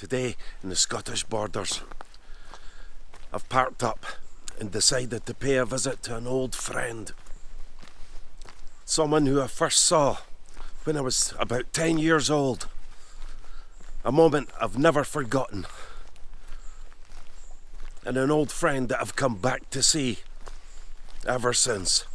Today in the Scottish borders, I've parked up and decided to pay a visit to an old friend. Someone who I first saw when I was about 10 years old. A moment I've never forgotten. And an old friend that I've come back to see ever since.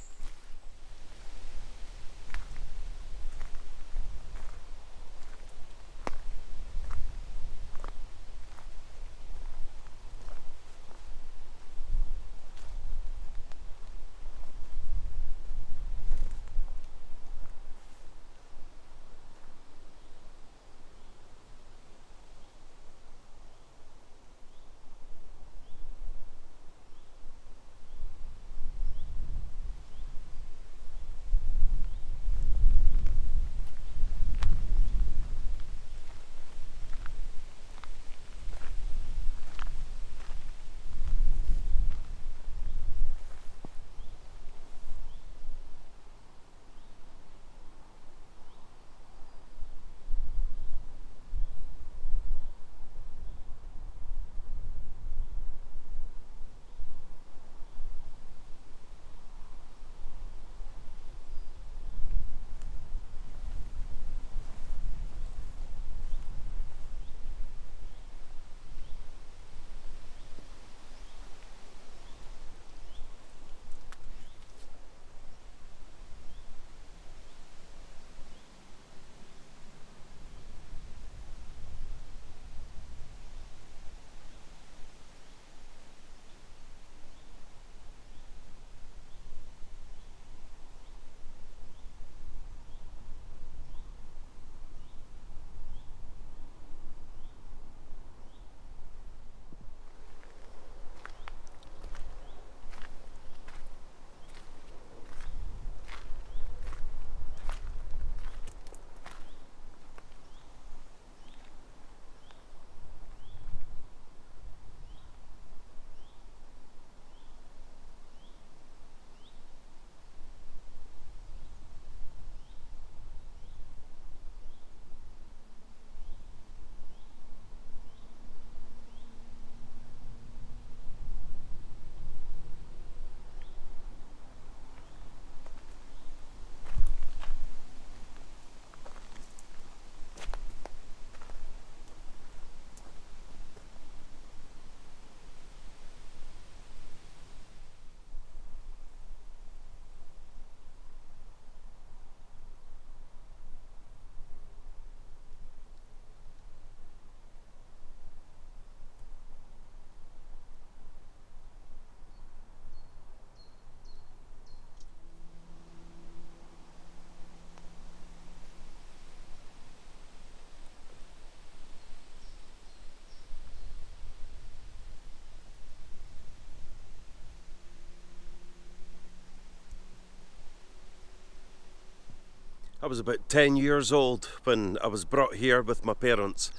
I was about 10 years old when I was brought here with my parents,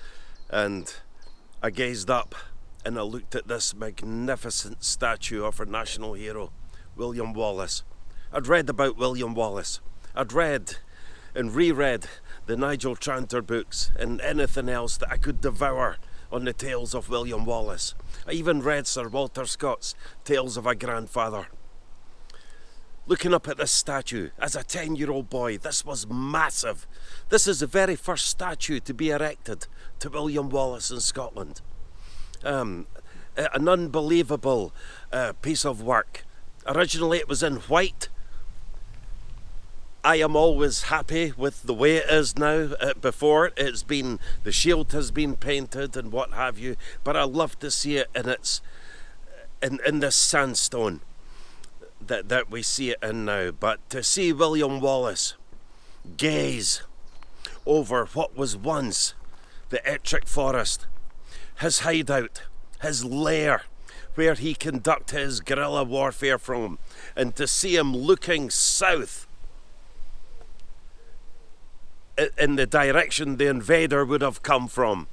and I gazed up and I looked at this magnificent statue of our national hero, William Wallace. I'd read about William Wallace. I'd read and reread the Nigel Tranter books and anything else that I could devour on the tales of William Wallace. I even read Sir Walter Scott's Tales of a Grandfather. Looking up at this statue, as a 10-year-old boy, this was massive. This is the very first statue to be erected to William Wallace in Scotland. An unbelievable piece of work. Originally it was in white. I am always happy with the way it is now. Before it's been, the shield has been painted and what have you, but I love to see it in this sandstone that we see it in now. But to see William Wallace gaze over what was once the Selkirk Forest, his hideout, his lair, where he conducted his guerrilla warfare from, and to see him looking south in the direction the invader would have come from,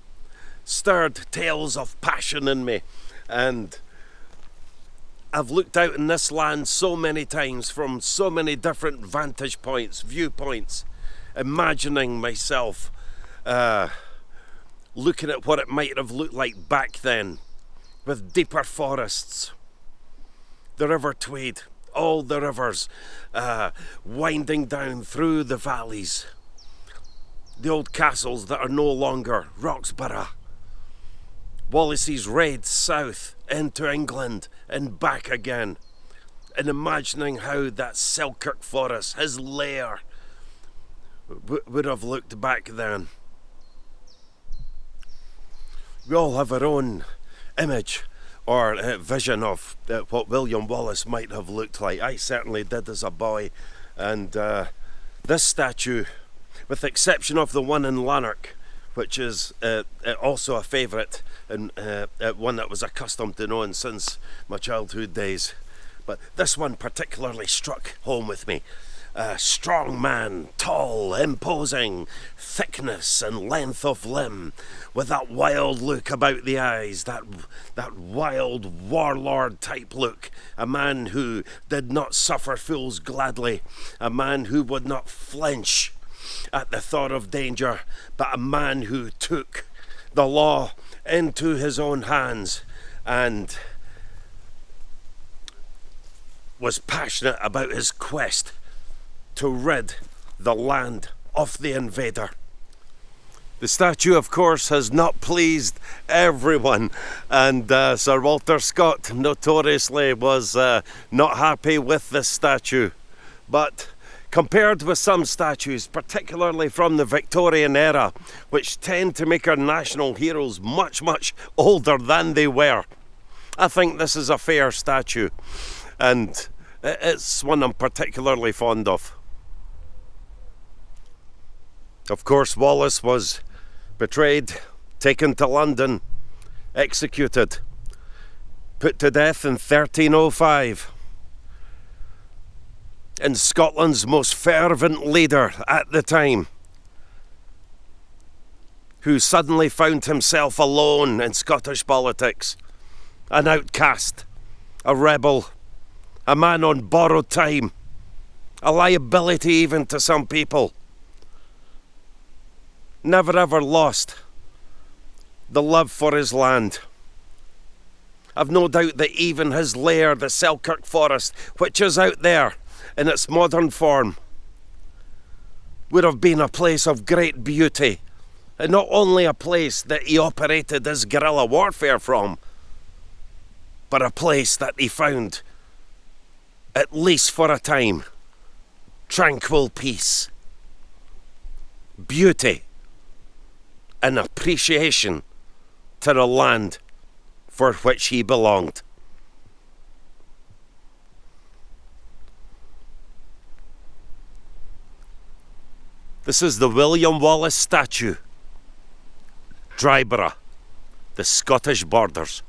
stirred tales of passion in me. And I've looked out in this land so many times from so many different vantage points, viewpoints, imagining myself looking at what it might have looked like back then, with deeper forests, the River Tweed, all the rivers winding down through the valleys, the old castles that are no longer, Roxburgh, Wallace's raids south into England and back again, and imagining how that Selkirk Forest, his lair, would have looked back then. We all have our own image or vision of what William Wallace might have looked like. I certainly did as a boy, and this statue, with the exception of the one in Lanark, which is also a favourite and one that was accustomed to knowing since my childhood days, but this one particularly struck home with me. A strong man, tall, imposing, thickness and length of limb, with that wild look about the eyes, that wild warlord type look. A man who did not suffer fools gladly, a man who would not flinch at the thought of danger, but a man who took the law into his own hands and was passionate about his quest to rid the land of the invader. The statue, of course, has not pleased everyone, and Sir Walter Scott notoriously was not happy with this statue. But compared with some statues, particularly from the Victorian era, which tend to make our national heroes much, much older than they were, I think this is a fair statue, and it's one I'm particularly fond of. Of course, Wallace was betrayed, taken to London, executed, put to death in 1305. And Scotland's most fervent leader at the time, who suddenly found himself alone in Scottish politics, an outcast, a rebel, a man on borrowed time, a liability even to some people, never ever lost the love for his land. I've no doubt that even his lair, the Selkirk Forest, which is out there in its modern form, would have been a place of great beauty, and not only a place that he operated his guerrilla warfare from, but a place that he found, at least for a time, tranquil peace, beauty, and appreciation to the land for which he belonged. This is the William Wallace statue, Dryburgh, the Scottish borders.